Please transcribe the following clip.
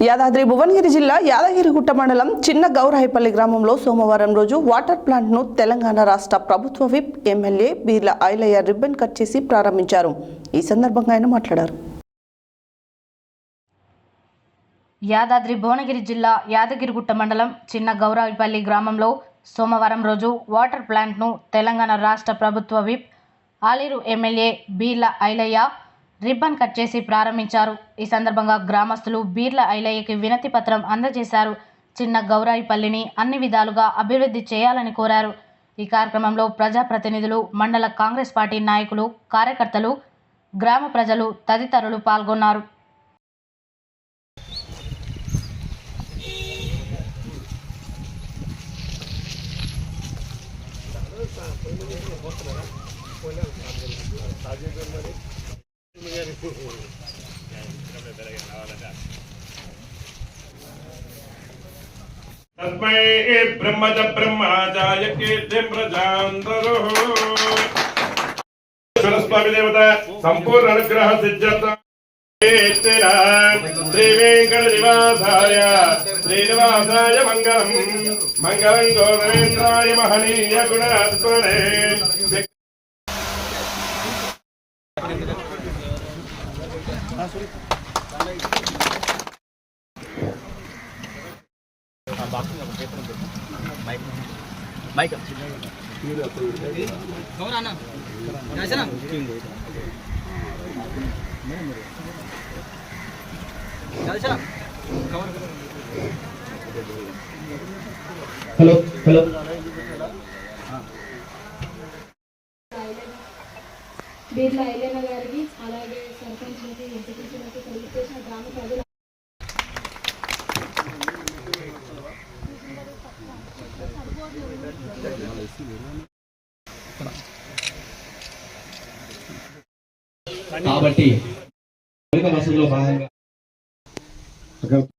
యాదాద్రి భువనగిరి జిల్లా యాదగిరిగుట్ట మండలం చిన్న గౌరాయిపల్లి గ్రామంలో సోమవారం రోజు వాటర్ ప్లాంట్ ను తెలంగాణ రాష్ట్ర ప్రభుత్వ whip MLA Beerla Ailaiah ribbon cut చేసి ప్రారంభించారు. ఈ సందర్భంగా ఆయన మాట్లాడారు. యాదాద్రి భువనగిరి జిల్లా యాదగిరిగుట్ట మండలం చిన్న గౌరాయిపల్లి గ్రామంలో సోమవారం రోజు వాటర్ ప్లాంట్ ను తెలంగాణ రాష్ట్ర ప్రభుత్వ whip Aleru MLA Beerla Ailaiah ribbon cut చేసి ప్రారంభించారు. ఈ సందర్భంగా గ్రామస్తులు బీర్ల ఐలయ్యకి వినతి పత్రం అందజేశారు. చిన్న గౌరాయిపల్లిని అన్ని విధాలుగా అభివృద్ధి చేయాలని కోరారు. ఈ కార్యక్రమంలో ప్రజాప్రతినిధులు, మండల కాంగ్రెస్ పార్టీ నాయకులు, కార్యకర్తలు, గ్రామ ప్రజలు తదితరులు పాల్గొన్నారు. तस्मै ब्रह्मच ब्रह्माचार्य कीर्तिं प्रजान्तरुः सरस्वती देवता संपूर्ण अनुग्रह सिद्ध्यर्थं श्री वेंकटनिवासाय श्रीनिवासाय मंगलम मंगलं गोविंद्राय महनीय गुणात्मने बाइक गौराना जायसना जायसना हेलो हेलो బీర్ల ఐలయ్య గారికి అలాగే సర్పంచ్లకి ఎంపీటీసీలకి తెలుగుదేశం గ్రామ ప్రజలు కాబట్టి మౌలిక వసతుల్లో భాగంగా